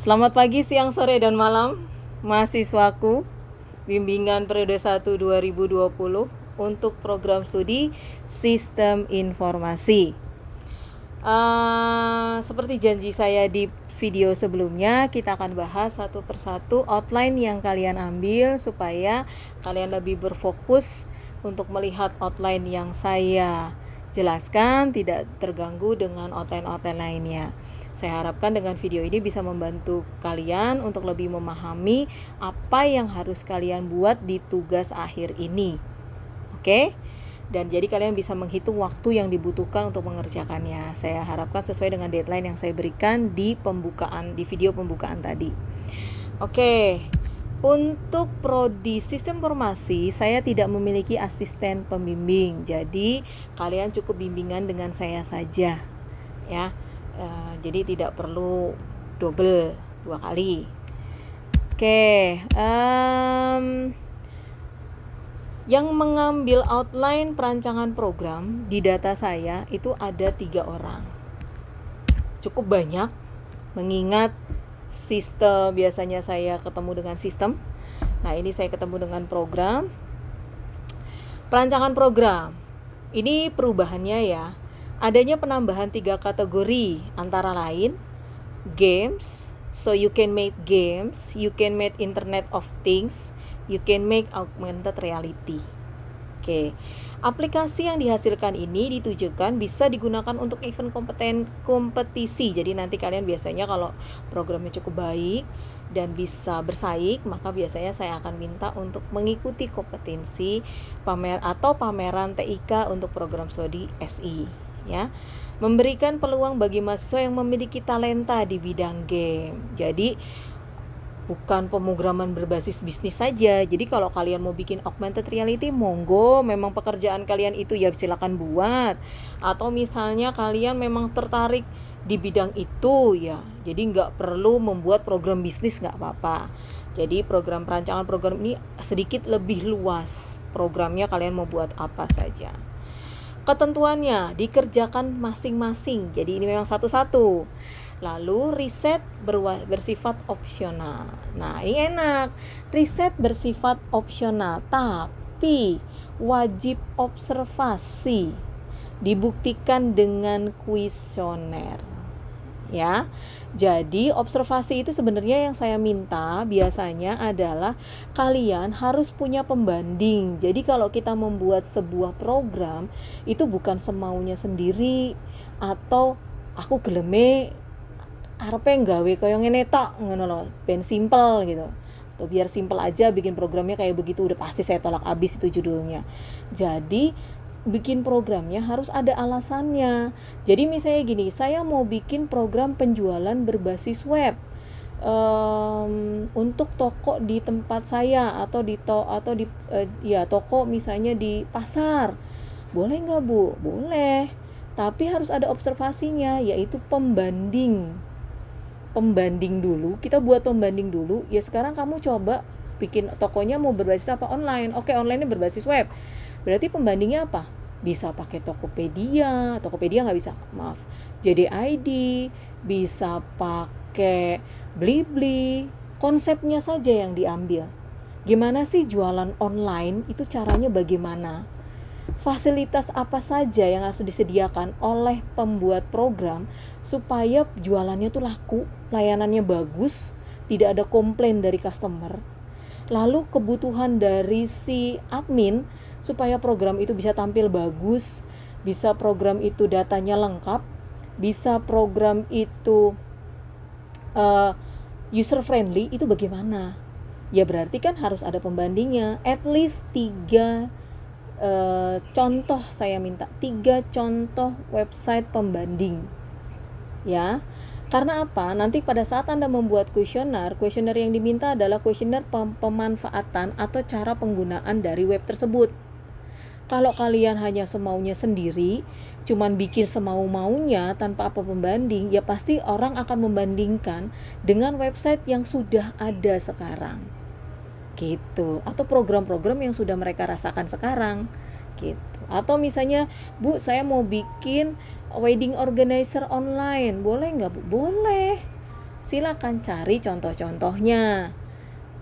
Selamat pagi, siang, sore, dan malam mahasiswaku bimbingan periode 1 2020 untuk program studi Sistem Informasi. Seperti janji saya di video sebelumnya, kita akan bahas satu persatu outline yang kalian ambil supaya kalian lebih berfokus untuk melihat outline yang saya jelaskan, tidak terganggu dengan outline-outline lainnya. Saya harapkan dengan video ini bisa membantu kalian untuk lebih memahami apa yang harus kalian buat di tugas akhir ini. Oke? Dan jadi kalian bisa menghitung waktu yang dibutuhkan untuk mengerjakannya. Saya harapkan sesuai dengan deadline yang saya berikan di video pembukaan tadi. Oke. Untuk prodi Sistem Informasi, saya tidak memiliki asisten pembimbing. Jadi kalian cukup bimbingan dengan saya saja, ya. Jadi tidak perlu double 2 kali. Oke. Yang mengambil outline perancangan program di data saya itu ada 3 orang. Cukup banyak, mengingat sistem biasanya saya ketemu dengan sistem. Nah, ini saya ketemu dengan program. Perancangan program. Ini perubahannya ya. Adanya penambahan 3 kategori, antara lain games, so you can make games, you can make Internet of Things, you can make augmented reality. Oke. Aplikasi yang dihasilkan ini ditujukan bisa digunakan untuk event kompetisi. Jadi nanti kalian biasanya kalau programnya cukup baik dan bisa bersaing, maka biasanya saya akan minta untuk mengikuti kompetensi pameran TIK untuk program studi SI, ya. Memberikan peluang bagi mahasiswa yang memiliki talenta di bidang game. Jadi bukan pemrograman berbasis bisnis saja. Jadi kalau kalian mau bikin augmented reality, monggo, memang pekerjaan kalian itu ya silakan buat. Atau misalnya kalian memang tertarik di bidang itu ya, jadi nggak perlu membuat program bisnis, nggak apa-apa. Jadi program perancangan program ini sedikit lebih luas. Programnya kalian mau buat apa saja. Ketentuannya dikerjakan masing-masing. Jadi ini memang satu-satu. Lalu riset bersifat opsional. Nah, ini enak. Riset bersifat opsional, tapi wajib observasi. Dibuktikan dengan kuesioner. Ya. Jadi observasi itu sebenarnya yang saya minta biasanya adalah kalian harus punya pembanding. Jadi kalau kita membuat sebuah program itu bukan semaunya sendiri, atau aku geleme arepe nggawe kaya ngene tok ngono lho, ben simple gitu. Atau biar simple aja bikin programnya kayak begitu, udah pasti saya tolak abis itu judulnya. Jadi bikin programnya harus ada alasannya. Jadi misalnya gini, saya mau bikin program penjualan berbasis web untuk toko di tempat saya, atau di toko misalnya di pasar. Boleh nggak Bu? Boleh. Tapi harus ada observasinya, yaitu pembanding dulu. Kita buat pembanding dulu. Ya sekarang kamu coba bikin tokonya mau berbasis apa? Online. Oke, online-nya berbasis web. Berarti pembandingnya apa? Bisa pakai Tokopedia nggak bisa, maaf. JDID, bisa pakai Blibli. Konsepnya saja yang diambil. Gimana sih jualan online? Itu caranya bagaimana? Fasilitas apa saja yang harus disediakan oleh pembuat program supaya jualannya tuh laku, layanannya bagus, tidak ada komplain dari customer. Lalu kebutuhan dari si admin supaya program itu bisa tampil bagus, bisa program itu datanya lengkap, bisa program itu user friendly, itu bagaimana? Ya berarti kan harus ada pembandingnya, at least 3 contoh. Saya minta 3 contoh website pembanding, ya. Karena apa? Nanti pada saat Anda membuat kuesioner yang diminta adalah kuesioner pemanfaatan atau cara penggunaan dari web tersebut. Kalau kalian hanya semaunya sendiri, cuman bikin semau-maunya tanpa apa pembanding, ya pasti orang akan membandingkan dengan website yang sudah ada sekarang. Gitu. Atau program-program yang sudah mereka rasakan sekarang. Gitu. Atau misalnya, Bu, saya mau bikin wedding organizer online, boleh nggak Bu? Boleh. silakan cari contoh-contohnya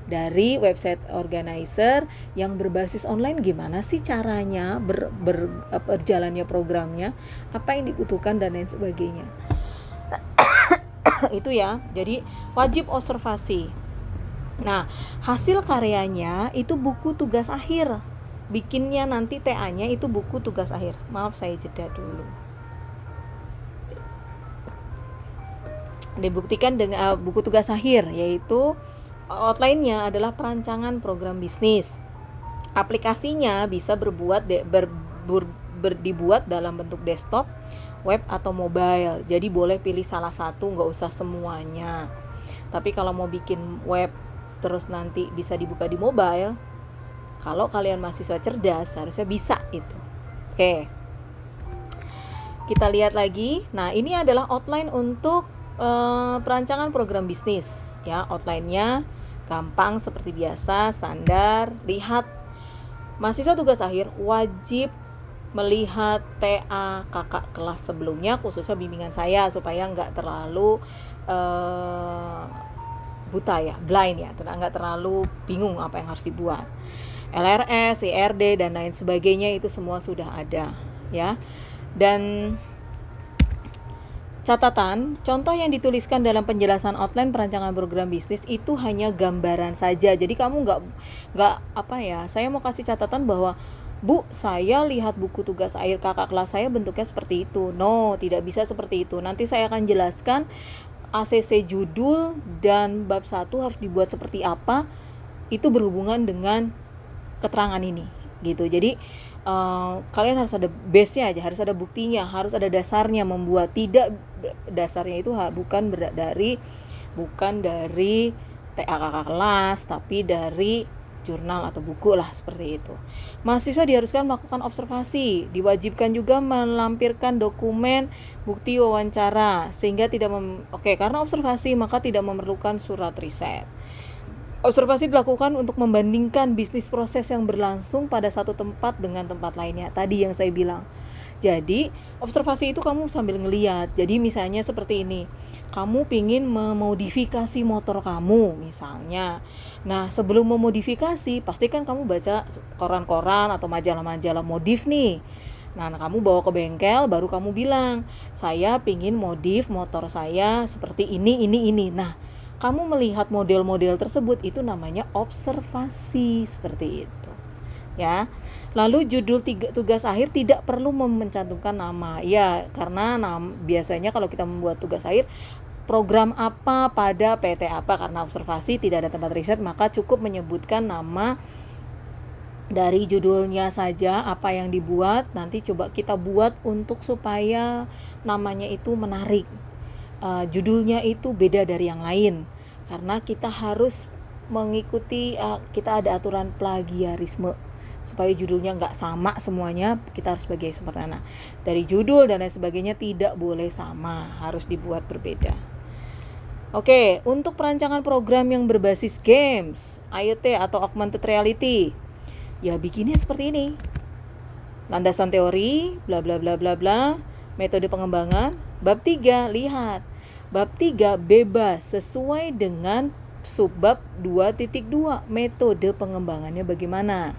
dari website organizer yang berbasis online. Gimana sih caranya berjalannya programnya, apa yang dibutuhkan dan lain sebagainya. Itu ya, jadi wajib observasi. Nah, hasil karyanya itu buku tugas akhir. Bikinnya nanti TA-nya itu buku tugas akhir. Maaf, saya jeda dulu. Dibuktikan dengan buku tugas akhir, yaitu outline-nya adalah perancangan program bisnis. Aplikasinya bisa dibuat dalam bentuk desktop, web atau mobile. Jadi boleh pilih salah satu, nggak usah semuanya. Tapi kalau mau bikin web terus nanti bisa dibuka di mobile, kalau kalian mahasiswa cerdas harusnya bisa itu. Oke. Kita lihat lagi. Nah, ini adalah outline untuk perancangan program bisnis. Ya, outline-nya gampang seperti biasa, standar. Lihat, mahasiswa tugas akhir wajib melihat TA kakak kelas sebelumnya, khususnya bimbingan saya, supaya nggak terlalu buta ya, blind ya, nggak terlalu bingung apa yang harus dibuat. LRS, IRD dan lain sebagainya itu semua sudah ada ya. Dan catatan, contoh yang dituliskan dalam penjelasan outline perancangan program bisnis itu hanya gambaran saja. Jadi kamu nggak apa ya, saya mau kasih catatan bahwa Bu, saya lihat buku tugas akhir kakak kelas saya bentuknya seperti itu. No, tidak bisa seperti itu. Nanti saya akan jelaskan ACC judul dan bab 1 harus dibuat seperti apa. Itu berhubungan dengan keterangan ini gitu. Jadi kalian harus ada base-nya aja, harus ada buktinya, harus ada dasarnya membuat. Tidak, dasarnya itu bukan dari TA kakak kelas, tapi dari jurnal atau buku lah, seperti itu. Mahasiswa diharuskan melakukan observasi, diwajibkan juga melampirkan dokumen bukti wawancara, sehingga karena observasi maka tidak memerlukan surat riset. Observasi dilakukan untuk membandingkan bisnis proses yang berlangsung pada satu tempat dengan tempat lainnya. Tadi yang saya bilang. Jadi, observasi itu kamu sambil ngeliat. Jadi, misalnya seperti ini. Kamu pingin memodifikasi motor kamu, misalnya. Nah, sebelum memodifikasi, pastikan kamu baca koran-koran atau majalah-majalah modif nih. Nah, kamu bawa ke bengkel, baru kamu bilang, saya pingin modif motor saya seperti ini. Nah, kamu melihat model-model tersebut, itu namanya observasi, seperti itu ya. Lalu judul tugas akhir tidak perlu mencantumkan nama ya, karena biasanya kalau kita membuat tugas akhir program apa pada PT apa, karena observasi tidak ada tempat riset, maka cukup menyebutkan nama dari judulnya saja apa yang dibuat. Nanti coba kita buat untuk supaya namanya itu menarik, judulnya itu beda dari yang lain, karena kita harus mengikuti kita ada aturan plagiarisme supaya judulnya nggak sama semuanya. Kita harus bagi sempurna dari judul dan lain sebagainya, tidak boleh sama, harus dibuat berbeda. Oke, untuk perancangan program yang berbasis games, IoT atau augmented reality, ya bikinnya seperti ini. Landasan teori, bla bla bla bla bla, metode pengembangan. Bab 3, lihat. Bab 3 bebas sesuai dengan subbab 2.2, metode pengembangannya bagaimana.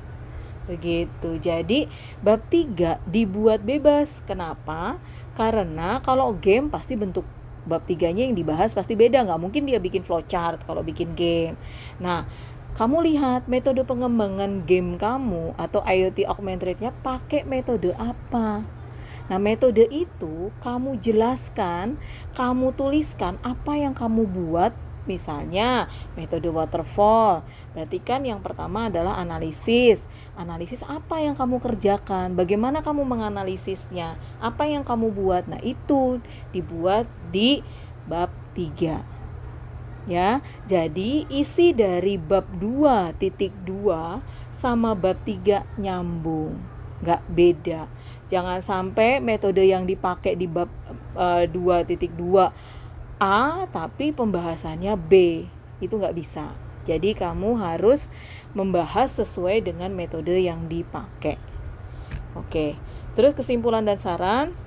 Begitu. Jadi bab 3 dibuat bebas. Kenapa? Karena kalau game pasti bentuk bab 3-nya yang dibahas pasti beda. Nggak mungkin dia bikin flowchart kalau bikin game. Nah, kamu lihat metode pengembangan game kamu atau IoT augmented-nya pakai metode apa. Nah, metode itu kamu jelaskan, kamu tuliskan apa yang kamu buat. Misalnya metode waterfall, berarti kan yang pertama adalah analisis. Analisis apa yang kamu kerjakan, bagaimana kamu menganalisisnya, apa yang kamu buat. Nah, itu dibuat di bab 3 ya. Jadi isi dari bab 2.2 sama bab 3 nyambung, nggak beda. Jangan sampai metode yang dipakai di bab 2.2 A tapi pembahasannya B, itu nggak bisa. Jadi kamu harus membahas sesuai dengan metode yang dipakai. Oke, terus kesimpulan dan saran.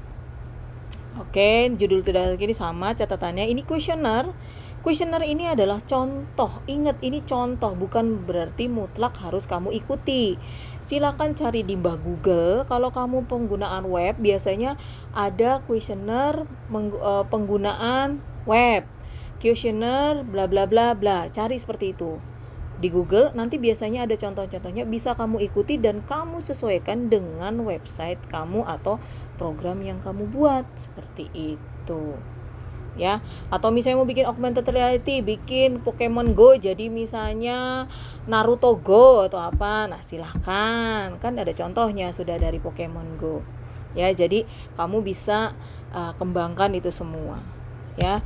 Oke, judul tidak ini sama catatannya. Ini kuesioner Kuesioner ini adalah contoh. Ingat, ini contoh, bukan berarti mutlak harus kamu ikuti. Silakan cari di mbah Google. Kalau kamu penggunaan web, biasanya ada kuesioner penggunaan web, kuesioner bla bla bla bla. Cari seperti itu di Google, nanti biasanya ada contoh-contohnya, bisa kamu ikuti dan kamu sesuaikan dengan website kamu atau program yang kamu buat, seperti itu ya. Atau misalnya mau bikin augmented reality, bikin Pokemon Go jadi misalnya Naruto Go atau apa, nah silahkan, kan ada contohnya sudah dari Pokemon Go ya. Jadi kamu bisa kembangkan itu semua ya.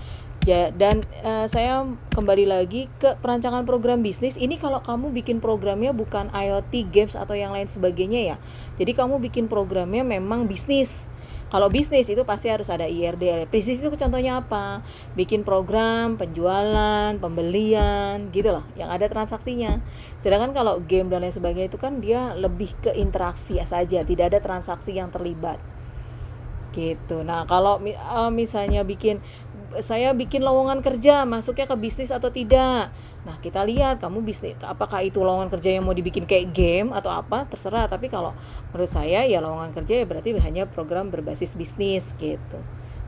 Dan saya kembali lagi ke perancangan program bisnis. Ini kalau kamu bikin programnya bukan IoT, games atau yang lain sebagainya ya. Jadi kamu bikin programnya memang bisnis. Kalau bisnis itu pasti harus ada IRD. Bisnis itu contohnya apa? Bikin program penjualan, pembelian, gitu loh, yang ada transaksinya. Sedangkan kalau game dan lain sebagainya itu kan dia lebih ke interaksi saja, tidak ada transaksi yang terlibat. Gitu. Nah, kalau misalnya saya bikin lowongan kerja, masuknya ke bisnis atau tidak. Nah, kita lihat kamu bisnis, apakah itu lowongan kerja yang mau dibikin kayak game atau apa, terserah. Tapi kalau menurut saya ya lowongan kerja ya berarti hanya program berbasis bisnis gitu.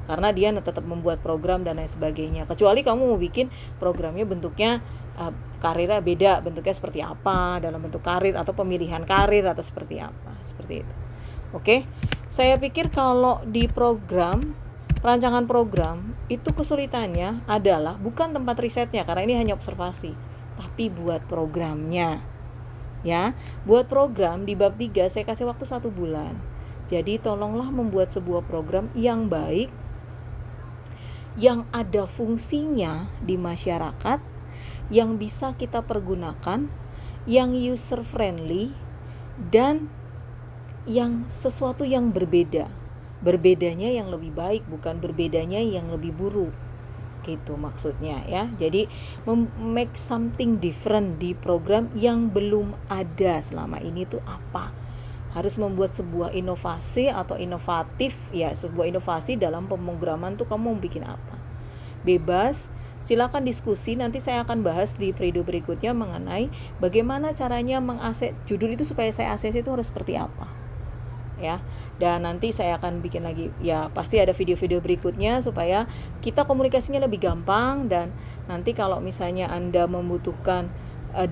Karena dia tetap membuat program dan lain sebagainya. Kecuali kamu mau bikin programnya bentuknya karirnya beda, bentuknya seperti apa, dalam bentuk karir atau pemilihan karir atau seperti apa, seperti itu. Oke. Saya pikir kalau di perancangan program itu kesulitannya adalah bukan tempat risetnya, karena ini hanya observasi, tapi buat programnya ya. Buat program di bab 3 saya kasih waktu 1 bulan. Jadi tolonglah membuat sebuah program yang baik, yang ada fungsinya di masyarakat, yang bisa kita pergunakan, yang user friendly, dan yang sesuatu yang berbedanya yang lebih baik, bukan berbedanya yang lebih buruk, gitu maksudnya ya. Jadi make something different di program yang belum ada selama ini tuh apa. Harus membuat sebuah inovasi atau inovatif ya, sebuah inovasi dalam pemrograman tuh kamu mau bikin apa. Bebas, silakan diskusi. Nanti saya akan bahas di video berikutnya mengenai bagaimana caranya mengakses judul itu supaya saya akses itu harus seperti apa ya. Dan nanti saya akan bikin lagi ya, pasti ada video-video berikutnya supaya kita komunikasinya lebih gampang. Dan nanti kalau misalnya Anda membutuhkan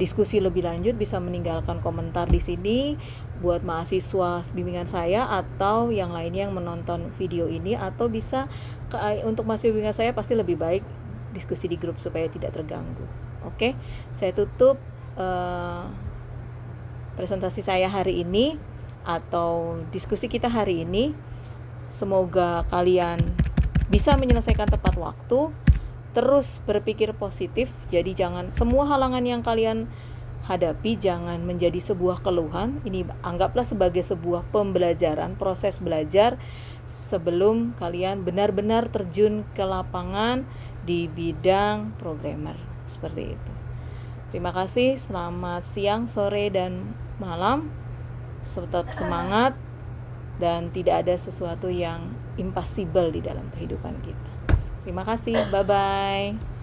diskusi lebih lanjut, bisa meninggalkan komentar di sini buat mahasiswa bimbingan saya atau yang lainnya yang menonton video ini, atau bisa untuk mahasiswa bimbingan saya pasti lebih baik diskusi di grup supaya tidak terganggu. Oke, saya tutup presentasi saya hari ini atau diskusi kita hari ini. Semoga kalian bisa menyelesaikan tepat waktu, terus berpikir positif. Jadi jangan semua halangan yang kalian hadapi jangan menjadi sebuah keluhan. Ini anggaplah sebagai sebuah pembelajaran, proses belajar sebelum kalian benar-benar terjun ke lapangan di bidang programmer. Seperti itu. Terima kasih, selamat siang, sore, dan malam. Tetap semangat dan tidak ada sesuatu yang impossible di dalam kehidupan kita. Terima kasih, bye-bye.